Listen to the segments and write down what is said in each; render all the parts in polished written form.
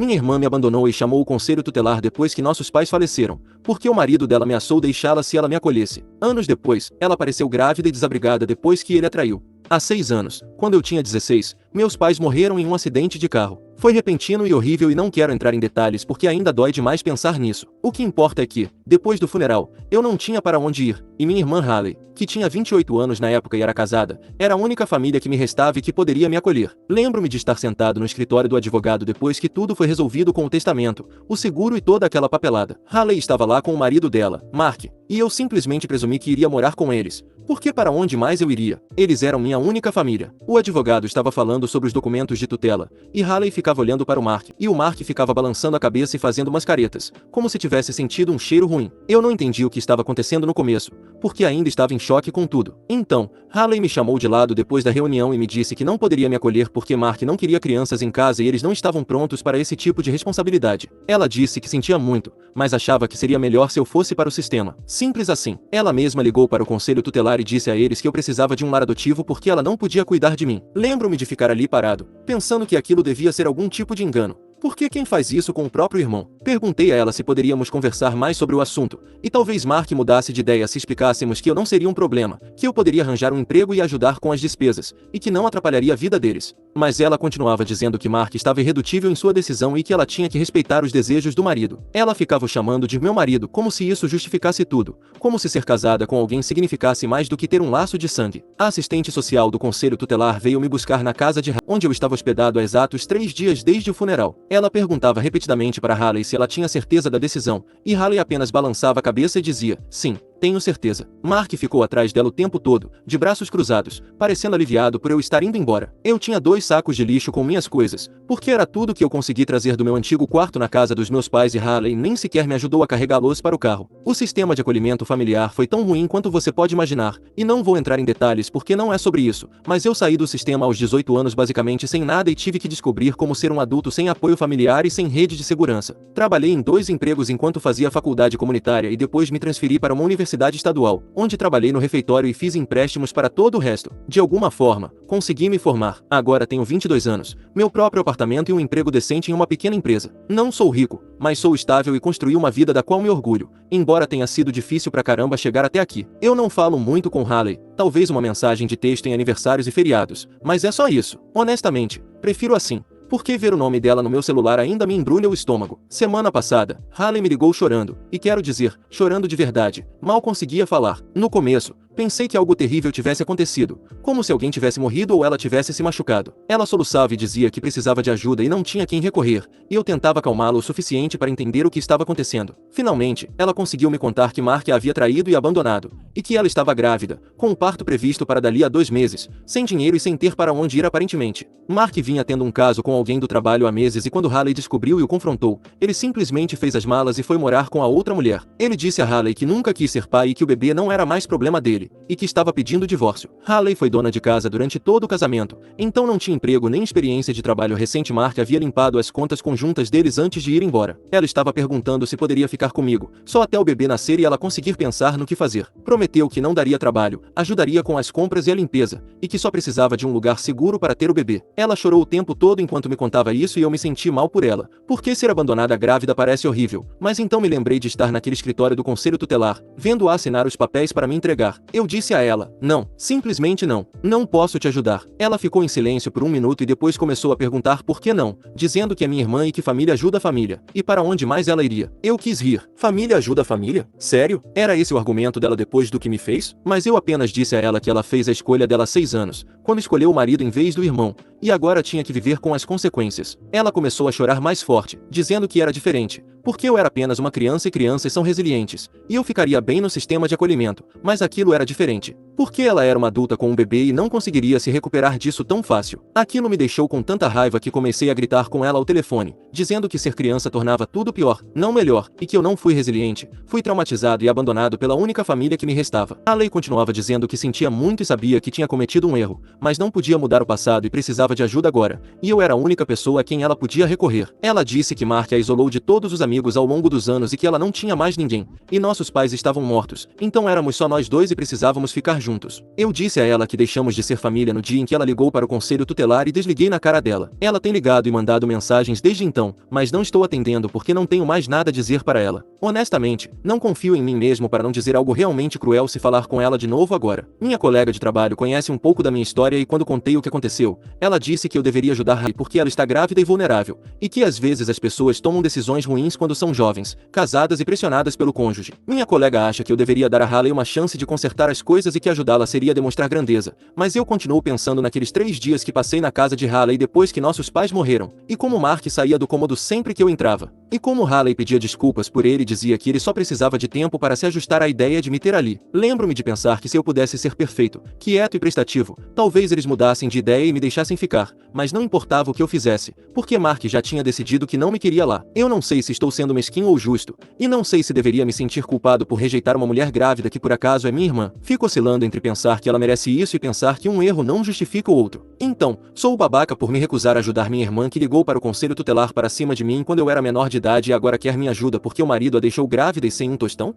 Minha irmã me abandonou e chamou o conselho tutelar depois que nossos pais faleceram, porque o marido dela ameaçou deixá-la se ela me acolhesse. Anos depois, ela apareceu grávida e desabrigada depois que ele a traiu. Há 6 anos, quando eu tinha 16, meus pais morreram em um acidente de carro. Foi repentino e horrível e não quero entrar em detalhes porque ainda dói demais pensar nisso. O que importa é que, depois do funeral, eu não tinha para onde ir, e minha irmã Haley, que tinha 28 anos na época e era casada, era a única família que me restava e que poderia me acolher. Lembro-me de estar sentado no escritório do advogado depois que tudo foi resolvido com o testamento, o seguro e toda aquela papelada. Haley estava lá com o marido dela, Mark, e eu simplesmente presumi que iria morar com eles. Porque para onde mais eu iria? Eles eram minha única família. O advogado estava falando sobre os documentos de tutela, e Haley ficava olhando para o Mark, e o Mark ficava balançando a cabeça e fazendo umas caretas, como se tivesse sentido um cheiro ruim. Eu não entendi o que estava acontecendo no começo, porque ainda estava em choque com tudo. Então, Haley me chamou de lado depois da reunião e me disse que não poderia me acolher porque Mark não queria crianças em casa e eles não estavam prontos para esse tipo de responsabilidade. Ela disse que sentia muito, mas achava que seria melhor se eu fosse para o sistema. Simples assim. Ela mesma ligou para o conselho tutelar e disse a eles que eu precisava de um lar adotivo porque ela não podia cuidar de mim. Lembro-me de ficar ali parado, pensando que aquilo devia ser algum tipo de engano. Por que quem faz isso com o próprio irmão? Perguntei a ela se poderíamos conversar mais sobre o assunto, e talvez Mark mudasse de ideia se explicássemos que eu não seria um problema, que eu poderia arranjar um emprego e ajudar com as despesas, e que não atrapalharia a vida deles. Mas ela continuava dizendo que Mark estava irredutível em sua decisão e que ela tinha que respeitar os desejos do marido. Ela ficava o chamando de meu marido como se isso justificasse tudo, como se ser casada com alguém significasse mais do que ter um laço de sangue. A assistente social do conselho tutelar veio me buscar na casa de onde eu estava hospedado há exatos 3 dias desde o funeral. Ela perguntava repetidamente para Haley se ela tinha certeza da decisão, e Haley apenas balançava a cabeça e dizia, sim, tenho certeza. Mark ficou atrás dela o tempo todo, de braços cruzados, parecendo aliviado por eu estar indo embora. Eu tinha 2 sacos de lixo com minhas coisas, porque era tudo que eu consegui trazer do meu antigo quarto na casa dos meus pais e Haley nem sequer me ajudou a carregá-los para o carro. O sistema de acolhimento familiar foi tão ruim quanto você pode imaginar, e não vou entrar em detalhes porque não é sobre isso, mas eu saí do sistema aos 18 anos basicamente sem nada e tive que descobrir como ser um adulto sem apoio familiar e sem rede de segurança. Trabalhei em 2 empregos enquanto fazia faculdade comunitária e depois me transferi para uma universidade estadual, onde trabalhei no refeitório e fiz empréstimos para todo o resto. De alguma forma, consegui me formar. Agora tenho 22 anos, meu próprio apartamento e um emprego decente em uma pequena empresa. Não sou rico, mas sou estável e construí uma vida da qual me orgulho, embora tenha sido difícil pra caramba chegar até aqui. Eu não falo muito com Haley, talvez uma mensagem de texto em aniversários e feriados, mas é só isso. Honestamente, prefiro assim. Porque ver o nome dela no meu celular ainda me embrulha o estômago. Semana passada, Haley me ligou chorando, e quero dizer, chorando de verdade. Mal conseguia falar. No começo, pensei que algo terrível tivesse acontecido, como se alguém tivesse morrido ou ela tivesse se machucado. Ela soluçava e dizia que precisava de ajuda e não tinha quem recorrer, e eu tentava acalmá-la o suficiente para entender o que estava acontecendo. Finalmente, ela conseguiu me contar que Mark a havia traído e abandonado, e que ela estava grávida, com um parto previsto para dali a 2 meses, sem dinheiro e sem ter para onde ir aparentemente. Mark vinha tendo um caso com alguém do trabalho há meses e quando Haley descobriu e o confrontou, ele simplesmente fez as malas e foi morar com a outra mulher. Ele disse a Haley que nunca quis ser pai e que o bebê não era mais problema dele, e que estava pedindo divórcio. Haley foi dona de casa durante todo o casamento, então não tinha emprego nem experiência de trabalho recente. Mark havia limpado as contas conjuntas deles antes de ir embora. Ela estava perguntando se poderia ficar comigo, só até o bebê nascer e ela conseguir pensar no que fazer. Prometeu que não daria trabalho, ajudaria com as compras e a limpeza, e que só precisava de um lugar seguro para ter o bebê. Ela chorou o tempo todo enquanto me contava isso e eu me senti mal por ela, porque ser abandonada grávida parece horrível, mas então me lembrei de estar naquele escritório do conselho tutelar, vendo-a assinar os papéis para me entregar. Eu disse a ela, não, simplesmente não, não posso te ajudar. Ela ficou em silêncio por 1 minuto e depois começou a perguntar por que não, dizendo que é minha irmã e que família ajuda a família, e para onde mais ela iria. Eu quis rir. Família ajuda a família? Sério? Era esse o argumento dela depois do que me fez? Mas eu apenas disse a ela que ela fez a escolha dela há 6 anos, quando escolheu o marido em vez do irmão, e agora tinha que viver com as consequências. Ela começou a chorar mais forte, dizendo que era diferente, porque eu era apenas uma criança e crianças são resilientes, e eu ficaria bem no sistema de acolhimento, mas aquilo era diferente. Porque ela era uma adulta com um bebê e não conseguiria se recuperar disso tão fácil. Aquilo me deixou com tanta raiva que comecei a gritar com ela ao telefone, dizendo que ser criança tornava tudo pior, não melhor, e que eu não fui resiliente, fui traumatizado e abandonado pela única família que me restava. A Lei continuava dizendo que sentia muito e sabia que tinha cometido um erro, mas não podia mudar o passado e precisava de ajuda agora, e eu era a única pessoa a quem ela podia recorrer. Ela disse que Mark a isolou de todos os amigos ao longo dos anos e que ela não tinha mais ninguém, e nossos pais estavam mortos, então éramos só nós dois e precisávamos ficar juntos. juntos. Eu disse a ela que deixamos de ser família no dia em que ela ligou para o conselho tutelar e desliguei na cara dela. Ela tem ligado e mandado mensagens desde então, mas não estou atendendo porque não tenho mais nada a dizer para ela. Honestamente, não confio em mim mesmo para não dizer algo realmente cruel se falar com ela de novo agora. Minha colega de trabalho conhece um pouco da minha história e quando contei o que aconteceu, ela disse que eu deveria ajudar Ray porque ela está grávida e vulnerável, e que às vezes as pessoas tomam decisões ruins quando são jovens, casadas e pressionadas pelo cônjuge. Minha colega acha que eu deveria dar a Hayley uma chance de consertar as coisas e que ajudá-la seria demonstrar grandeza, mas eu continuo pensando naqueles 3 dias que passei na casa de Hayley depois que nossos pais morreram, e como Mark saía do cômodo sempre que eu entrava, e como Hayley pedia desculpas por ele e dizia que ele só precisava de tempo para se ajustar à ideia de me ter ali. Lembro-me de pensar que se eu pudesse ser perfeito, quieto e prestativo, talvez eles mudassem de ideia e me deixassem ficar, mas não importava o que eu fizesse, porque Mark já tinha decidido que não me queria lá. Eu não sei se estou sendo mesquinho ou justo, e não sei se deveria me sentir culpado por rejeitar uma mulher grávida que por acaso é minha irmã. Fico oscilando entre pensar que ela merece isso e pensar que um erro não justifica o outro. Então, sou o babaca por me recusar a ajudar minha irmã que ligou para o conselho tutelar para cima de mim quando eu era menor de idade e agora quer minha ajuda porque o marido a deixou grávida e sem um tostão?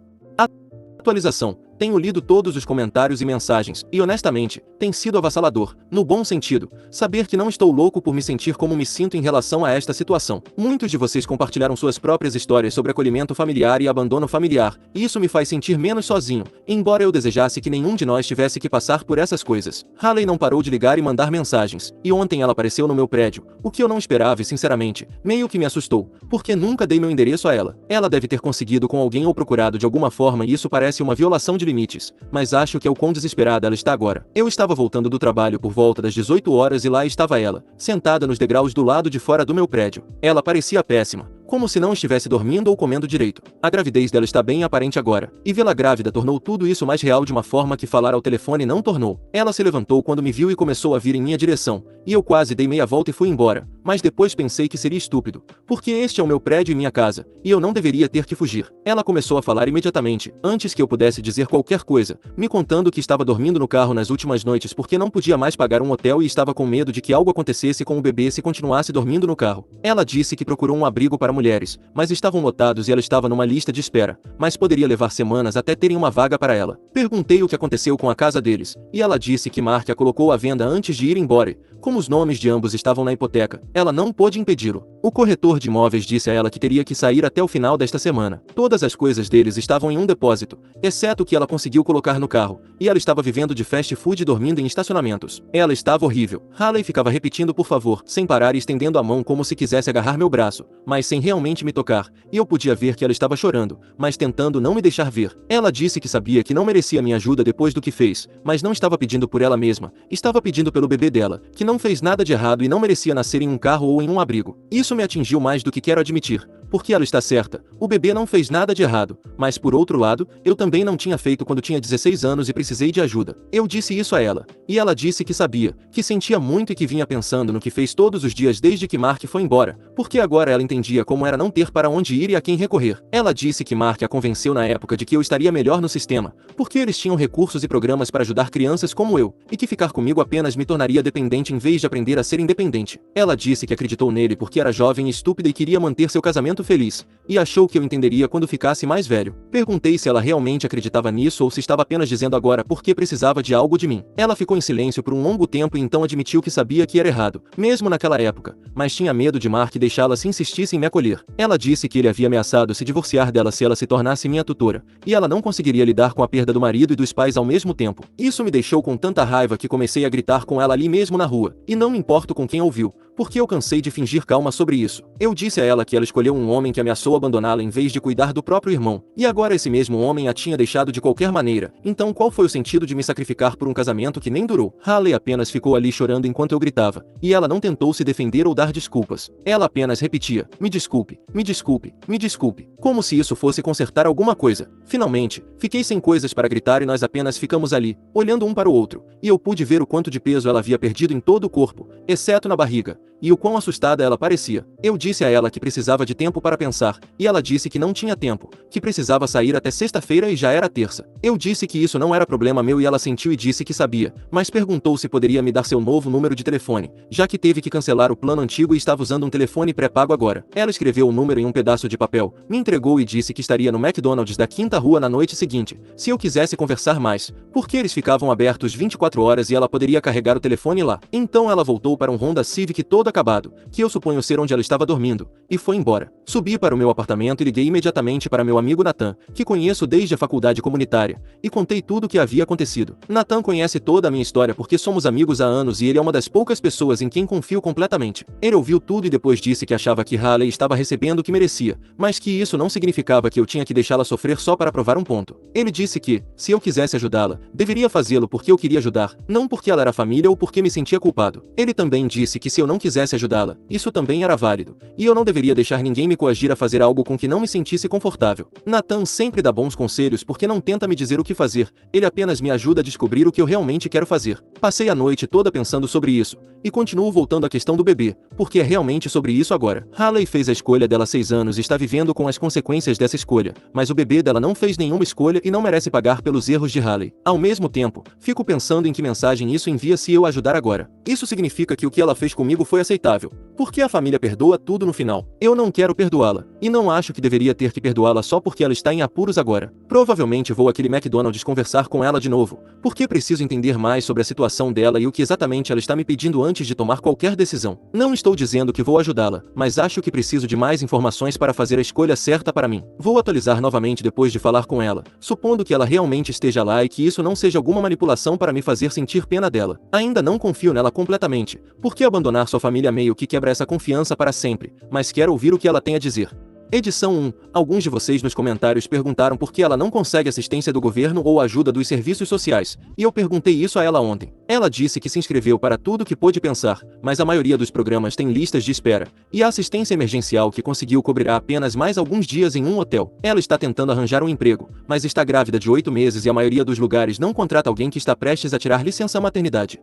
Atualização. Tenho lido todos os comentários e mensagens, e honestamente, tem sido avassalador, no bom sentido, saber que não estou louco por me sentir como me sinto em relação a esta situação. Muitos de vocês compartilharam suas próprias histórias sobre acolhimento familiar e abandono familiar, e isso me faz sentir menos sozinho, embora eu desejasse que nenhum de nós tivesse que passar por essas coisas. Hayley não parou de ligar e mandar mensagens, e ontem ela apareceu no meu prédio, o que eu não esperava e sinceramente, meio que me assustou, porque nunca dei meu endereço a ela. Ela deve ter conseguido com alguém ou procurado de alguma forma e isso parece uma violação de limites, mas acho que é o quão desesperada ela está agora. Eu estava voltando do trabalho por volta das 18 horas e lá estava ela, sentada nos degraus do lado de fora do meu prédio. Ela parecia péssima, como se não estivesse dormindo ou comendo direito. A gravidez dela está bem aparente agora, e vê-la grávida tornou tudo isso mais real de uma forma que falar ao telefone não tornou. Ela se levantou quando me viu e começou a vir em minha direção, e eu quase dei meia volta e fui embora, mas depois pensei que seria estúpido, porque este é o meu prédio e minha casa, e eu não deveria ter que fugir. Ela começou a falar imediatamente, antes que eu pudesse dizer qualquer coisa, me contando que estava dormindo no carro nas últimas noites porque não podia mais pagar um hotel e estava com medo de que algo acontecesse com o bebê se continuasse dormindo no carro. Ela disse que procurou um abrigo para mulheres, mas estavam lotados e ela estava numa lista de espera, mas poderia levar semanas até terem uma vaga para ela. Perguntei o que aconteceu com a casa deles, e ela disse que Mark a colocou à venda antes de ir embora. Como os nomes de ambos estavam na hipoteca, ela não pôde impedi-lo. O corretor de imóveis disse a ela que teria que sair até o final desta semana. Todas as coisas deles estavam em um depósito, exceto o que ela conseguiu colocar no carro, e ela estava vivendo de fast food e dormindo em estacionamentos. Ela estava horrível. Hayley ficava repetindo por favor, sem parar e estendendo a mão como se quisesse agarrar meu braço, mas sem realmente me tocar, e eu podia ver que ela estava chorando, mas tentando não me deixar ver. Ela disse que sabia que não merecia minha ajuda depois do que fez, mas não estava pedindo por ela mesma, estava pedindo pelo bebê dela, que não fez nada de errado e não merecia nascer em um carro ou em um abrigo. Isso me atingiu mais do que quero admitir, porque ela está certa, o bebê não fez nada de errado, mas por outro lado, eu também não tinha feito quando tinha 16 anos e precisei de ajuda. Eu disse isso a ela, e ela disse que sabia, que sentia muito e que vinha pensando no que fez todos os dias desde que Mark foi embora, porque agora ela entendia como era não ter para onde ir e a quem recorrer. Ela disse que Mark a convenceu na época de que eu estaria melhor no sistema, porque eles tinham recursos e programas para ajudar crianças como eu, e que ficar comigo apenas me tornaria dependente em vez de aprender a ser independente. Ela disse que acreditou nele porque era jovem e estúpida e queria manter seu casamento feliz, e achou que eu entenderia quando ficasse mais velho. Perguntei se ela realmente acreditava nisso ou se estava apenas dizendo agora porque precisava de algo de mim. Ela ficou em silêncio por um longo tempo e então admitiu que sabia que era errado, mesmo naquela época, mas tinha medo de Mark deixá-la se insistisse em me acolher. Ela disse que ele havia ameaçado se divorciar dela se ela se tornasse minha tutora, e ela não conseguiria lidar com a perda do marido e dos pais ao mesmo tempo. Isso me deixou com tanta raiva que comecei a gritar com ela ali mesmo na rua, e não me importo com quem ouviu, porque eu cansei de fingir calma sobre isso. Eu disse a ela que ela escolheu um homem que ameaçou abandoná-la em vez de cuidar do próprio irmão, e agora esse mesmo homem a tinha deixado de qualquer maneira, então qual foi o sentido de me sacrificar por um casamento que nem durou? Hayley apenas ficou ali chorando enquanto eu gritava, e ela não tentou se defender ou dar desculpas. Ela apenas repetia, me desculpe, me desculpe, me desculpe, como se isso fosse consertar alguma coisa. Finalmente, fiquei sem coisas para gritar e nós apenas ficamos ali, olhando um para o outro, e eu pude ver o quanto de peso ela havia perdido em todo o corpo, exceto na barriga, e o quão assustada ela parecia. Eu disse a ela que precisava de tempo para pensar, e ela disse que não tinha tempo, que precisava sair até sexta-feira e já era terça. Eu disse que isso não era problema meu e ela sentiu e disse que sabia, mas perguntou se poderia me dar seu novo número de telefone, já que teve que cancelar o plano antigo e estava usando um telefone pré-pago agora. Ela escreveu o número em um pedaço de papel, me entregou e disse que estaria no McDonald's da Quinta Rua na noite seguinte, se eu quisesse conversar mais, porque eles ficavam abertos 24 horas e ela poderia carregar o telefone lá. Então ela voltou para um Honda Civic todo acabado, que eu suponho ser onde ela estava dormindo, e foi embora. Subi para o meu apartamento e liguei imediatamente para meu amigo Nathan, que conheço desde a faculdade comunitária, e contei tudo o que havia acontecido. Nathan conhece toda a minha história porque somos amigos há anos e ele é uma das poucas pessoas em quem confio completamente. Ele ouviu tudo e depois disse que achava que Haley estava recebendo o que merecia, mas que isso não significava que eu tinha que deixá-la sofrer só para provar um ponto. Ele disse que, se eu quisesse ajudá-la, deveria fazê-lo porque eu queria ajudar, não porque ela era família ou porque me sentia culpado. Ele também disse que se eu não quisesse ajudá-la, isso também era válido, e eu não deveria deixar ninguém me coagir a fazer algo com que não me sentisse confortável. Nathan sempre dá bons conselhos porque não tenta me dizer o que fazer, ele apenas me ajuda a descobrir o que eu realmente quero fazer. Passei a noite toda pensando sobre isso, e continuo voltando à questão do bebê, porque é realmente sobre isso agora. Haley fez a escolha dela há 6 anos e está vivendo com as consequências dessa escolha, mas o bebê dela não fez nenhuma escolha e não merece pagar pelos erros de Haley. Ao mesmo tempo, fico pensando em que mensagem isso envia se eu ajudar agora. Isso significa que o que ela fez comigo foi aceitável, porque a família perdoa tudo no final. Eu não quero perdoá-la, e não acho que deveria ter que perdoá-la só porque ela está em apuros agora. Provavelmente vou àquele McDonald's conversar com ela de novo, porque preciso entender mais sobre a situação dela e o que exatamente ela está me pedindo antes de tomar qualquer decisão. Não estou dizendo que vou ajudá-la, mas acho que preciso de mais informações para fazer a escolha certa para mim. Vou atualizar novamente depois de falar com ela, supondo que ela realmente esteja lá e que isso não seja alguma manipulação para me fazer sentir pena dela. Ainda não confio nela completamente, porque abandonar sua família meio que quebra essa confiança para sempre, mas quero ouvir o que ela tem a dizer. Edição 1. Alguns de vocês nos comentários perguntaram por que ela não consegue assistência do governo ou ajuda dos serviços sociais, e eu perguntei isso a ela ontem. Ela disse que se inscreveu para tudo que pôde pensar, mas a maioria dos programas tem listas de espera, e a assistência emergencial que conseguiu cobrirá apenas mais alguns dias em um hotel. Ela está tentando arranjar um emprego, mas está grávida de 8 meses e a maioria dos lugares não contrata alguém que está prestes a tirar licença maternidade.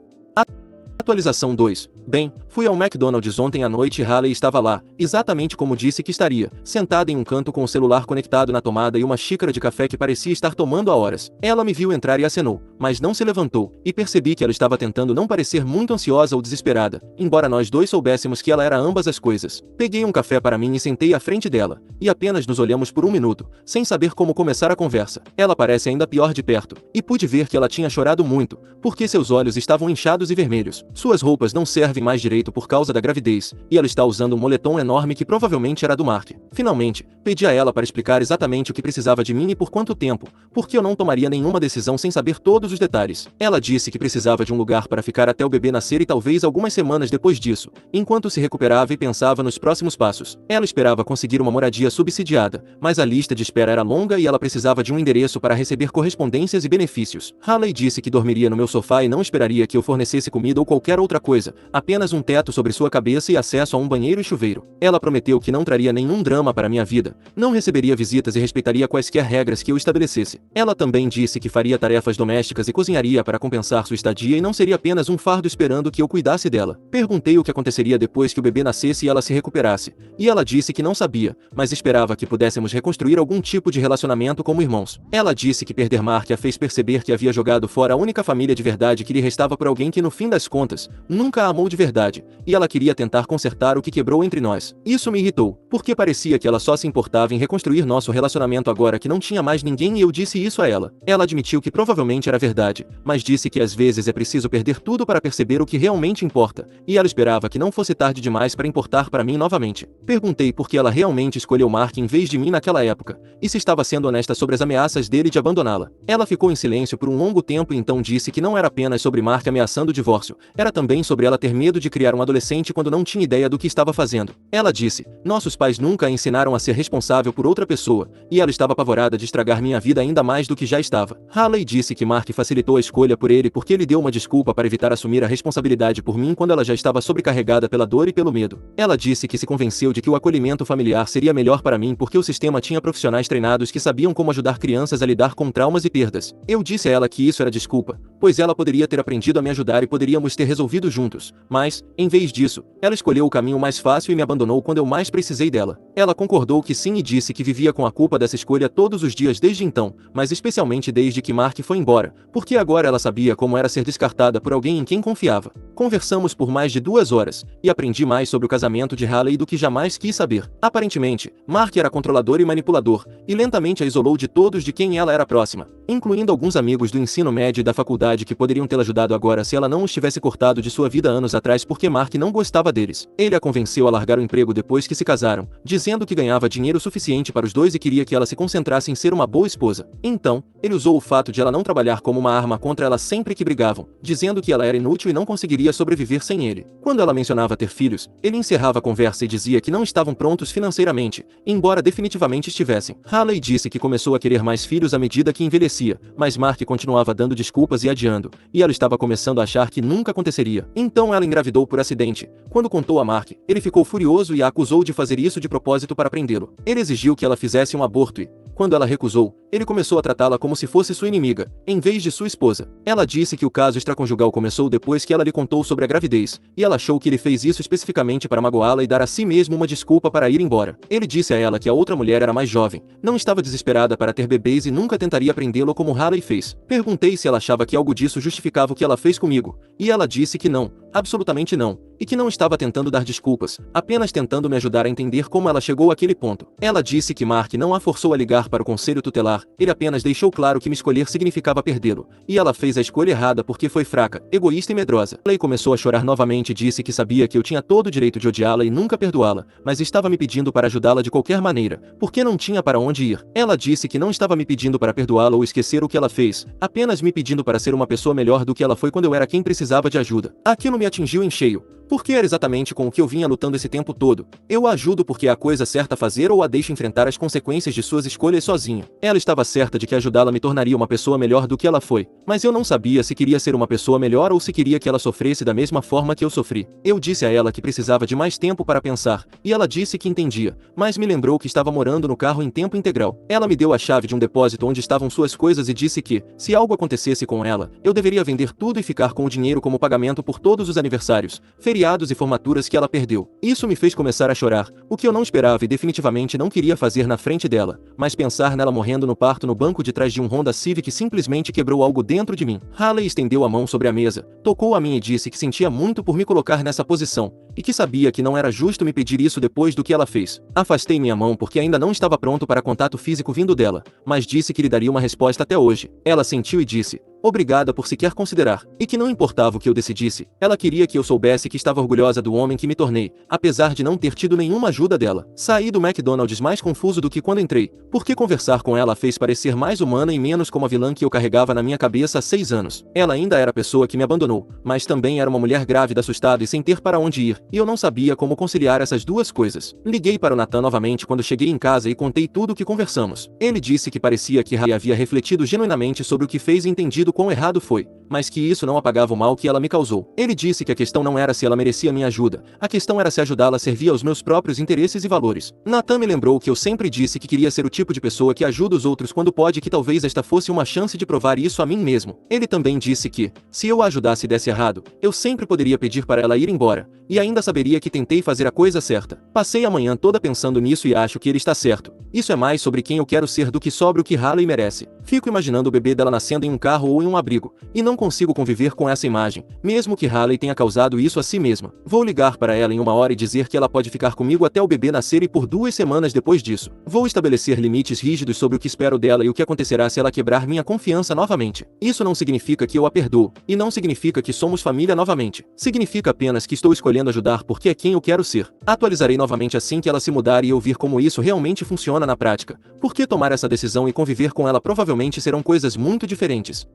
Atualização 2. Bem, fui ao McDonald's ontem à noite e Haley estava lá, exatamente como disse que estaria, sentada em um canto com o celular conectado na tomada e uma xícara de café que parecia estar tomando há horas. Ela me viu entrar e acenou, mas não se levantou, e percebi que ela estava tentando não parecer muito ansiosa ou desesperada, embora nós dois soubéssemos que ela era ambas as coisas. Peguei um café para mim e sentei à frente dela, e apenas nos olhamos por um minuto, sem saber como começar a conversa. Ela parece ainda pior de perto, e pude ver que ela tinha chorado muito, porque seus olhos estavam inchados e vermelhos. Suas roupas não servem mais direito por causa da gravidez, e ela está usando um moletom enorme que provavelmente era do Mark. Finalmente, pedi a ela para explicar exatamente o que precisava de mim e por quanto tempo, porque eu não tomaria nenhuma decisão sem saber todos os detalhes. Ela disse que precisava de um lugar para ficar até o bebê nascer e talvez algumas semanas depois disso, enquanto se recuperava e pensava nos próximos passos. Ela esperava conseguir uma moradia subsidiada, mas a lista de espera era longa e ela precisava de um endereço para receber correspondências e benefícios. Haley disse que dormiria no meu sofá e não esperaria que eu fornecesse comida ou qualquer outra coisa, apenas um teto sobre sua cabeça e acesso a um banheiro e chuveiro. Ela prometeu que não traria nenhum drama para minha vida, não receberia visitas e respeitaria quaisquer regras que eu estabelecesse. Ela também disse que faria tarefas domésticas e cozinharia para compensar sua estadia e não seria apenas um fardo esperando que eu cuidasse dela. Perguntei o que aconteceria depois que o bebê nascesse e ela se recuperasse, e ela disse que não sabia, mas esperava que pudéssemos reconstruir algum tipo de relacionamento como irmãos. Ela disse que perder Mark a fez perceber que havia jogado fora a única família de verdade que lhe restava por alguém que no fim das contas, nunca a amou de verdade, e ela queria tentar consertar o que quebrou entre nós. Isso me irritou, porque parecia que ela só se importava em reconstruir nosso relacionamento agora que não tinha mais ninguém e eu disse isso a ela. Ela admitiu que provavelmente era verdade, mas disse que às vezes é preciso perder tudo para perceber o que realmente importa, e ela esperava que não fosse tarde demais para importar para mim novamente. Perguntei por que ela realmente escolheu Mark em vez de mim naquela época, e se estava sendo honesta sobre as ameaças dele de abandoná-la. Ela ficou em silêncio por um longo tempo e então disse que não era apenas sobre Mark ameaçando o divórcio, era também sobre ela ter medo de criar um adolescente quando não tinha ideia do que estava fazendo. Ela disse, nossos pais nunca a ensinaram a ser responsável por outra pessoa, e ela estava apavorada de estragar minha vida ainda mais do que já estava. Haley disse que Mark facilitou a escolha por ele porque ele deu uma desculpa para evitar assumir a responsabilidade por mim quando ela já estava sobrecarregada pela dor e pelo medo. Ela disse que se convenceu de que o acolhimento familiar seria melhor para mim porque o sistema tinha profissionais treinados que sabiam como ajudar crianças a lidar com traumas e perdas. Eu disse a ela que isso era desculpa, pois ela poderia ter aprendido a me ajudar e poderíamos ter resolvido juntos, mas, em vez disso, ela escolheu o caminho mais fácil e me abandonou quando eu mais precisei dela. Ela concordou que sim e disse que vivia com a culpa dessa escolha todos os dias desde então, mas especialmente desde que Mark foi embora, porque agora ela sabia como era ser descartada por alguém em quem confiava. Conversamos por mais de 2 horas, e aprendi mais sobre o casamento de Haley do que jamais quis saber. Aparentemente, Mark era controlador e manipulador, e lentamente a isolou de todos de quem ela era próxima, incluindo alguns amigos do ensino médio e da faculdade que poderiam tê-la ajudado agora se ela não os tivesse cortado de sua vida anos atrás porque Mark não gostava deles. Ele a convenceu a largar o emprego depois que se casaram, dizendo que ganhava dinheiro suficiente para os dois e queria que ela se concentrasse em ser uma boa esposa. Então, ele usou o fato de ela não trabalhar como uma arma contra ela sempre que brigavam, dizendo que ela era inútil e não conseguiria sobreviver sem ele. Quando ela mencionava ter filhos, ele encerrava a conversa e dizia que não estavam prontos financeiramente, embora definitivamente estivessem. Haley disse que começou a querer mais filhos à medida que envelhecia, mas Mark continuava dando desculpas e adiando, e ela estava começando a achar que nunca aconteceria. Então ela engravidou por acidente. Quando contou a Mark, ele ficou furioso e a acusou de fazer isso de propósito para prendê-lo. Ele exigiu que ela fizesse um aborto e, quando ela recusou, ele começou a tratá-la como se fosse sua inimiga, em vez de sua esposa. Ela disse que o caso extraconjugal começou depois que ela lhe contou sobre a gravidez, e ela achou que ele fez isso especificamente para magoá-la e dar a si mesmo uma desculpa para ir embora. Ele disse a ela que a outra mulher era mais jovem, não estava desesperada para ter bebês e nunca tentaria prendê-lo como Haley fez. Perguntei se ela achava que algo disso justificava o que ela fez comigo, e ela disse que não, absolutamente não, e que não estava tentando dar desculpas, apenas tentando me ajudar a entender como ela chegou àquele ponto. Ela disse que Mark não a forçou a ligar para o conselho tutelar, ele apenas deixou claro que me escolher significava perdê-lo, e ela fez a escolha errada porque foi fraca, egoísta e medrosa. Haley começou a chorar novamente e disse que sabia que eu tinha todo o direito de odiá-la e nunca perdoá-la, mas estava me pedindo para ajudá-la de qualquer maneira, porque não tinha para onde ir. Ela disse que não estava me pedindo para perdoá-la ou esquecer o que ela fez, apenas me pedindo para ser uma pessoa melhor do que ela foi quando eu era quem precisava de ajuda. Aquilo me atingiu em cheio, porque era exatamente com o que eu vinha lutando esse tempo todo. Eu a ajudo porque é a coisa certa a fazer ou a deixo enfrentar as consequências de suas escolhas sozinha. Ela estava certa de que ajudá-la me tornaria uma pessoa melhor do que ela foi, mas eu não sabia se queria ser uma pessoa melhor ou se queria que ela sofresse da mesma forma que eu sofri. Eu disse a ela que precisava de mais tempo para pensar, e ela disse que entendia, mas me lembrou que estava morando no carro em tempo integral. Ela me deu a chave de um depósito onde estavam suas coisas e disse que, se algo acontecesse com ela, eu deveria vender tudo e ficar com o dinheiro como pagamento por todos os aniversários, feriados e formaturas que ela perdeu. Isso me fez começar a chorar, o que eu não esperava e definitivamente não queria fazer na frente dela, mas pensar nela morrendo no parto no banco de trás de um Honda Civic simplesmente quebrou algo dentro de mim. Haley estendeu a mão sobre a mesa, tocou a mim e disse que sentia muito por me colocar nessa posição, e que sabia que não era justo me pedir isso depois do que ela fez. Afastei minha mão porque ainda não estava pronto para contato físico vindo dela, mas disse que lhe daria uma resposta até hoje. Ela sentiu e disse, obrigada por sequer considerar, e que não importava o que eu decidisse, ela queria que eu soubesse que estava orgulhosa do homem que me tornei, apesar de não ter tido nenhuma ajuda dela. Saí do McDonald's mais confuso do que quando entrei, porque conversar com ela a fez parecer mais humana e menos como a vilã que eu carregava na minha cabeça há 6 anos. Ela ainda era a pessoa que me abandonou, mas também era uma mulher grávida assustada e sem ter para onde ir, e eu não sabia como conciliar essas duas coisas. Liguei para o Nathan novamente quando cheguei em casa e contei tudo o que conversamos. Ele disse que parecia que Haley havia refletido genuinamente sobre o que fez e entendido quão errado foi, mas que isso não apagava o mal que ela me causou. Ele disse que a questão não era se ela merecia minha ajuda, a questão era se ajudá-la servia aos meus próprios interesses e valores. Nathan me lembrou que eu sempre disse que queria ser o tipo de pessoa que ajuda os outros quando pode e que talvez esta fosse uma chance de provar isso a mim mesmo. Ele também disse que, se eu a ajudasse e desse errado, eu sempre poderia pedir para ela ir embora, e ainda saberia que tentei fazer a coisa certa. Passei a manhã toda pensando nisso e acho que ele está certo. Isso é mais sobre quem eu quero ser do que sobre o que Haley merece. Fico imaginando o bebê dela nascendo em um carro ou em um abrigo, e não consigo conviver com essa imagem, mesmo que Haley tenha causado isso a si mesma. Vou ligar para ela em 1 hora e dizer que ela pode ficar comigo até o bebê nascer e por 2 semanas depois disso. Vou estabelecer limites rígidos sobre o que espero dela e o que acontecerá se ela quebrar minha confiança novamente. Isso não significa que eu a perdoo, e não significa que somos família novamente. Significa apenas que estou escolhendo ajudar porque é quem eu quero ser. Atualizarei novamente assim que ela se mudar e eu vir como isso realmente funciona na prática, porque tomar essa decisão e conviver com ela provavelmente serão coisas muito diferentes.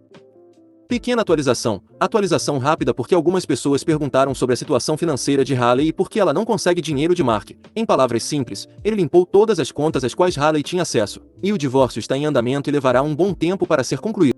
Pequena atualização rápida porque algumas pessoas perguntaram sobre a situação financeira de Haley e por que ela não consegue dinheiro de Mark. Em palavras simples, ele limpou todas as contas às quais Haley tinha acesso, e o divórcio está em andamento e levará um bom tempo para ser concluído.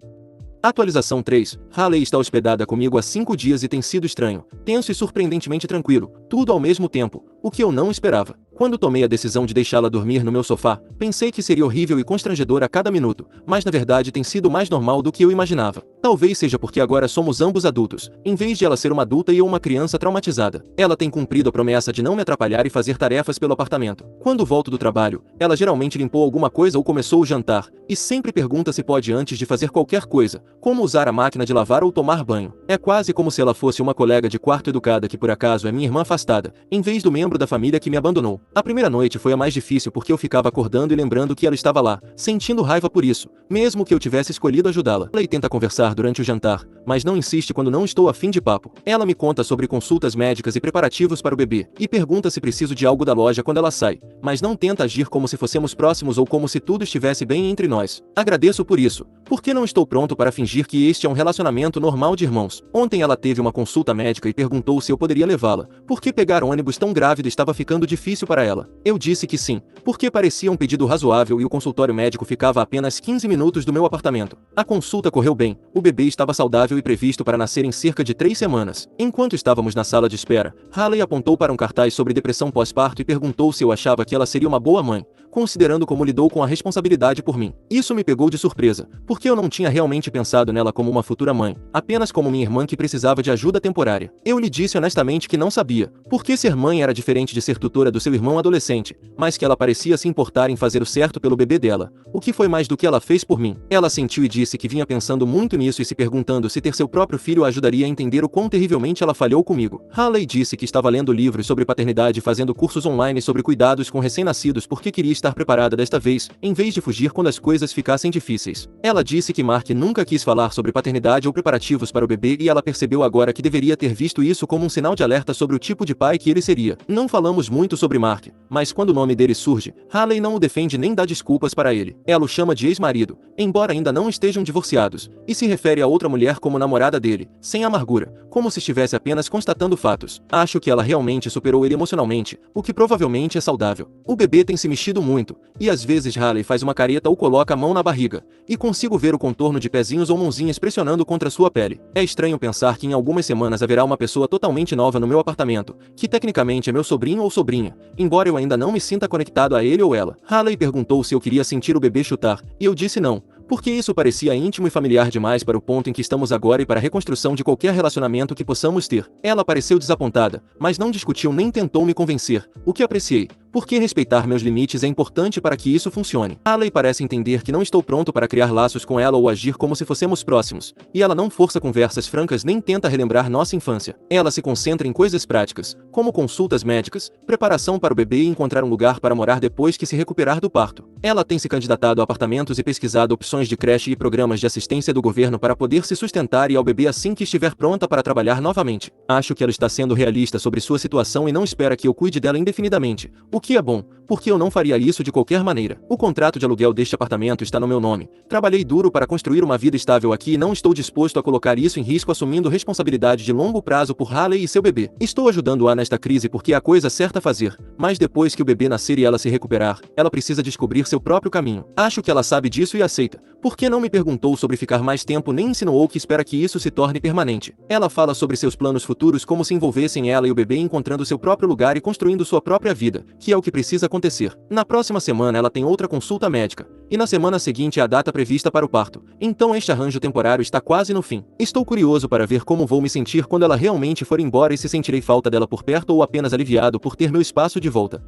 Atualização 3. Haley está hospedada comigo há 5 dias e tem sido estranho, tenso e surpreendentemente tranquilo, tudo ao mesmo tempo. o que eu não esperava. Quando tomei a decisão de deixá-la dormir no meu sofá, pensei que seria horrível e constrangedor a cada minuto, mas na verdade tem sido mais normal do que eu imaginava. Talvez seja porque agora somos ambos adultos, em vez de ela ser uma adulta e eu uma criança traumatizada. Ela tem cumprido a promessa de não me atrapalhar e fazer tarefas pelo apartamento. Quando volto do trabalho, ela geralmente limpou alguma coisa ou começou o jantar, e sempre pergunta se pode antes de fazer qualquer coisa, como usar a máquina de lavar ou tomar banho. É quase como se ela fosse uma colega de quarto educada que por acaso é minha irmã afastada, em vez do membro da família que me abandonou. A primeira noite foi a mais difícil porque eu ficava acordando e lembrando que ela estava lá, sentindo raiva por isso, mesmo que eu tivesse escolhido ajudá-la. Ela tenta conversar durante o jantar, mas não insiste quando não estou a fim de papo. Ela me conta sobre consultas médicas e preparativos para o bebê, e pergunta se preciso de algo da loja quando ela sai, mas não tenta agir como se fossemos próximos ou como se tudo estivesse bem entre nós. Agradeço por isso, porque não estou pronto para fingir que este é um relacionamento normal de irmãos. Ontem ela teve uma consulta médica e perguntou se eu poderia levá-la, porque pegar ônibus tão grávida estava ficando difícil para ela. Eu disse que sim, porque parecia um pedido razoável e o consultório médico ficava a apenas 15 minutos do meu apartamento. A consulta correu bem, o bebê estava saudável e previsto para nascer em cerca de 3 semanas. Enquanto estávamos na sala de espera, Haley apontou para um cartaz sobre depressão pós-parto e perguntou se eu achava que ela seria uma boa mãe, considerando como lidou com a responsabilidade por mim. Isso me pegou de surpresa, porque eu não tinha realmente pensado nela como uma futura mãe, apenas como minha irmã que precisava de ajuda temporária. Eu lhe disse honestamente que não sabia, porque ser mãe era diferente de ser tutora do seu irmão adolescente, mas que ela parecia se importar em fazer o certo pelo bebê dela, o que foi mais do que ela fez por mim. Ela sentiu e disse que vinha pensando muito nisso e se perguntando se ter seu próprio filho a ajudaria a entender o quão terrivelmente ela falhou comigo. Haley disse que estava lendo livros sobre paternidade e fazendo cursos online sobre cuidados com recém-nascidos porque queria estar preparada desta vez, em vez de fugir quando as coisas ficassem difíceis. Ela disse que Mark nunca quis falar sobre paternidade ou preparativos para o bebê e ela percebeu agora que deveria ter visto isso como um sinal de alerta sobre o tipo de pai que ele seria. Não falamos muito sobre Mark, mas quando o nome dele surge, Haley não o defende nem dá desculpas para ele. Ela o chama de ex-marido, embora ainda não estejam divorciados, e se refere a outra mulher como namorada dele, sem amargura, como se estivesse apenas constatando fatos. Acho que ela realmente superou ele emocionalmente, o que provavelmente é saudável. O bebê tem se mexido muito, e às vezes Haley faz uma careta ou coloca a mão na barriga, e consigo ver o contorno de pezinhos ou mãozinhas pressionando contra sua pele. É estranho pensar que em algumas semanas haverá uma pessoa totalmente nova no meu apartamento, que tecnicamente é meu sobrinho ou sobrinha, embora eu ainda não me sinta conectado a ele ou ela. Haley perguntou se eu queria sentir o bebê chutar, e eu disse não, porque isso parecia íntimo e familiar demais para o ponto em que estamos agora e para a reconstrução de qualquer relacionamento que possamos ter. Ela pareceu desapontada, mas não discutiu nem tentou me convencer, o que apreciei, porque respeitar meus limites é importante para que isso funcione. Haley parece entender que não estou pronto para criar laços com ela ou agir como se fossemos próximos, e ela não força conversas francas nem tenta relembrar nossa infância. Ela se concentra em coisas práticas, como consultas médicas, preparação para o bebê e encontrar um lugar para morar depois que se recuperar do parto. Ela tem se candidatado a apartamentos e pesquisado opções de creche e programas de assistência do governo para poder se sustentar e ao bebê assim que estiver pronta para trabalhar novamente. Acho que ela está sendo realista sobre sua situação e não espera que eu cuide dela indefinidamente, o que é bom, porque eu não faria isso de qualquer maneira. O contrato de aluguel deste apartamento está no meu nome. Trabalhei duro para construir uma vida estável aqui e não estou disposto a colocar isso em risco assumindo responsabilidade de longo prazo por Haley e seu bebê. Estou ajudando-a nesta crise porque é a coisa certa a fazer, mas depois que o bebê nascer e ela se recuperar, ela precisa descobrir seu próprio caminho. Acho que ela sabe disso e aceita, porque não me perguntou sobre ficar mais tempo nem insinuou que espera que isso se torne permanente. Ela fala sobre seus planos futuros como se envolvessem ela e o bebê encontrando seu próprio lugar e construindo sua própria vida, que é o que precisa acontecer. Na próxima semana ela tem outra consulta médica, e na semana seguinte é a data prevista para o parto. Então este arranjo temporário está quase no fim. Estou curioso para ver como vou me sentir quando ela realmente for embora e se sentirei falta dela por perto ou apenas aliviado por ter meu espaço de volta.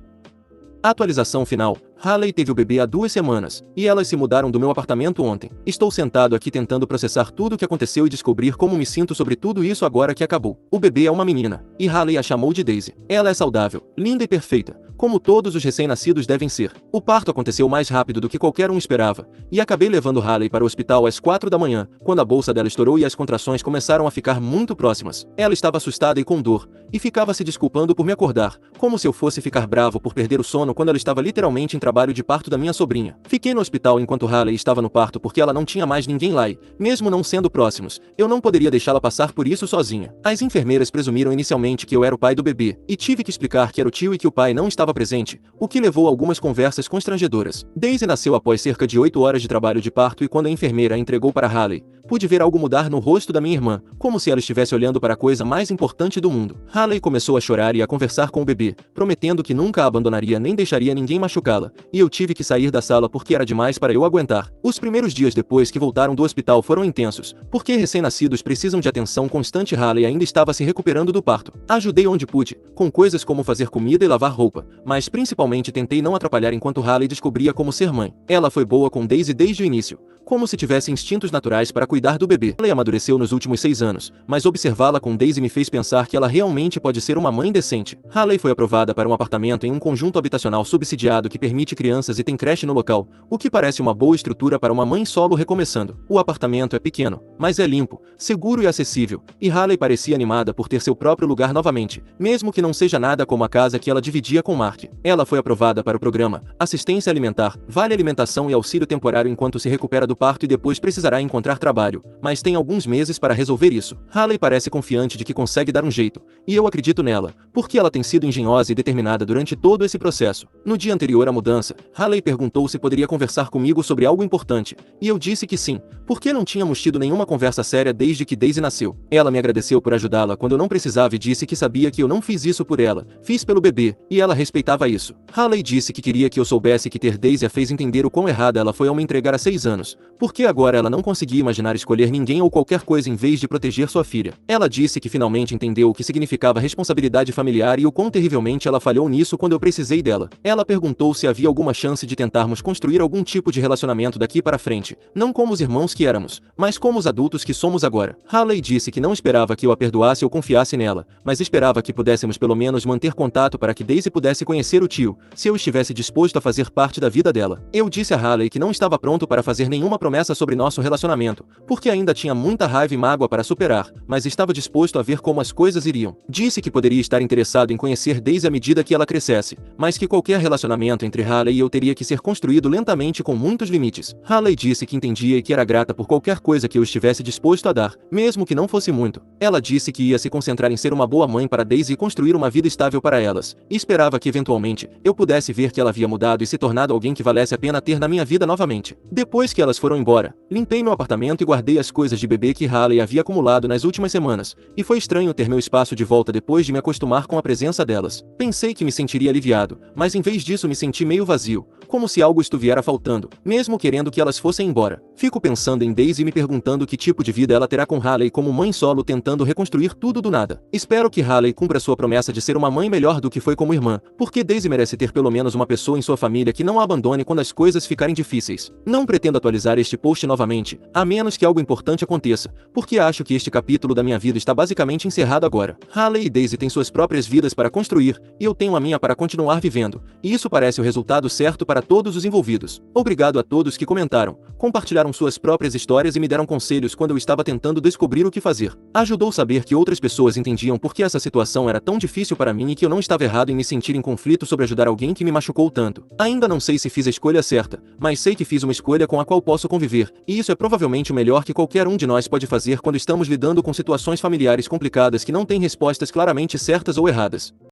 Atualização final. Haley teve o bebê há 2 semanas, e elas se mudaram do meu apartamento ontem. Estou sentado aqui tentando processar tudo o que aconteceu e descobrir como me sinto sobre tudo isso agora que acabou. O bebê é uma menina, e Haley a chamou de Daisy. Ela é saudável, linda e perfeita, como todos os recém-nascidos devem ser. O parto aconteceu mais rápido do que qualquer um esperava, e acabei levando Haley para o hospital às 4 da manhã, quando a bolsa dela estourou e as contrações começaram a ficar muito próximas. Ela estava assustada e com dor, e ficava se desculpando por me acordar, como se eu fosse ficar bravo por perder o sono quando ela estava literalmente em trabalho trabalho de parto da minha sobrinha. Fiquei no hospital enquanto Haley estava no parto porque ela não tinha mais ninguém lá e, mesmo não sendo próximos, eu não poderia deixá-la passar por isso sozinha. As enfermeiras presumiram inicialmente que eu era o pai do bebê, e tive que explicar que era o tio e que o pai não estava presente, o que levou a algumas conversas constrangedoras. Daisy nasceu após cerca de 8 horas de trabalho de parto e quando a enfermeira a entregou para Haley, pude ver algo mudar no rosto da minha irmã, como se ela estivesse olhando para a coisa mais importante do mundo. Haley começou a chorar e a conversar com o bebê, prometendo que nunca a abandonaria nem deixaria ninguém machucá-la, e eu tive que sair da sala porque era demais para eu aguentar. Os primeiros dias depois que voltaram do hospital foram intensos, porque recém-nascidos precisam de atenção constante. Haley ainda estava se recuperando do parto. Ajudei onde pude, com coisas como fazer comida e lavar roupa, mas principalmente tentei não atrapalhar enquanto Haley descobria como ser mãe. Ela foi boa com Daisy desde o início, como se tivesse instintos naturais para cuidar do bebê. Haley amadureceu nos últimos 6 anos, mas observá-la com Daisy me fez pensar que ela realmente pode ser uma mãe decente. Haley foi aprovada para um apartamento em um conjunto habitacional subsidiado que permite crianças e tem creche no local, o que parece uma boa estrutura para uma mãe solo recomeçando. O apartamento é pequeno, mas é limpo, seguro e acessível, e Haley parecia animada por ter seu próprio lugar novamente, mesmo que não seja nada como a casa que ela dividia com Mark. Ela foi aprovada para o programa Assistência Alimentar, Vale Alimentação e Auxílio Temporário enquanto se recupera do parto e depois precisará encontrar trabalho, mas tem alguns meses para resolver isso. Haley parece confiante de que consegue dar um jeito, e eu acredito nela, porque ela tem sido engenhosa e determinada durante todo esse processo. No dia anterior à mudança, Haley perguntou se poderia conversar comigo sobre algo importante, e eu disse que sim, porque não tínhamos tido nenhuma conversa séria desde que Daisy nasceu. Ela me agradeceu por ajudá-la quando eu não precisava e disse que sabia que eu não fiz isso por ela, fiz pelo bebê, e ela respeitava isso. Haley disse que queria que eu soubesse que ter Daisy a fez entender o quão errada ela foi ao me entregar há 6 anos, porque agora ela não conseguia imaginar escolher ninguém ou qualquer coisa em vez de proteger sua filha. Ela disse que finalmente entendeu o que significava responsabilidade familiar e o quão terrivelmente ela falhou nisso quando eu precisei dela. Ela perguntou se havia alguma chance de tentarmos construir algum tipo de relacionamento daqui para frente, não como os irmãos que éramos, mas como os adultos que somos agora. Haley disse que não esperava que eu a perdoasse ou confiasse nela, mas esperava que pudéssemos pelo menos manter contato para que Daisy pudesse conhecer o tio, se eu estivesse disposto a fazer parte da vida dela. Eu disse a Haley que não estava pronto para fazer nenhuma promessa sobre nosso relacionamento, porque ainda tinha muita raiva e mágoa para superar, mas estava disposto a ver como as coisas iriam. Disse que poderia estar interessado em conhecer Daisy à medida que ela crescesse, mas que qualquer relacionamento entre Haley e eu teria que ser construído lentamente com muitos limites. Haley disse que entendia e que era grata por qualquer coisa que eu estivesse disposto a dar, mesmo que não fosse muito. Ela disse que ia se concentrar em ser uma boa mãe para Daisy e construir uma vida estável para elas, e esperava que eventualmente eu pudesse ver que ela havia mudado e se tornado alguém que valesse a pena ter na minha vida novamente. Depois que elas foram embora, limpei meu apartamento e guardei as coisas de bebê que Haley havia acumulado nas últimas semanas, e foi estranho ter meu espaço de volta depois de me acostumar com a presença delas. Pensei que me sentiria aliviado, mas em vez disso me senti meio vazio, como se algo estivesse faltando, mesmo querendo que elas fossem embora. Fico pensando em Daisy e me perguntando que tipo de vida ela terá com Haley como mãe solo tentando reconstruir tudo do nada. Espero que Haley cumpra sua promessa de ser uma mãe melhor do que foi como irmã, porque Daisy merece ter pelo menos uma pessoa em sua família que não a abandone quando as coisas ficarem difíceis. Não pretendo atualizar este post novamente, a menos que algo importante aconteça, porque acho que este capítulo da minha vida está basicamente encerrado agora. Haley e Daisy têm suas próprias vidas para construir, e eu tenho a minha para continuar vivendo, e isso parece o resultado certo para todos os envolvidos. Obrigado a todos que comentaram, compartilharam suas próprias histórias e me deram conselhos quando eu estava tentando descobrir o que fazer. Ajudou saber que outras pessoas entendiam por que essa situação era tão difícil para mim e que eu não estava errado em me sentir em conflito sobre ajudar alguém que me machucou tanto. Ainda não sei se fiz a escolha certa, mas sei que fiz uma escolha com a qual posso conviver, e isso é provavelmente o melhor que qualquer um de nós pode fazer quando estamos lidando com situações familiares complicadas que não têm respostas claramente certas ou erradas.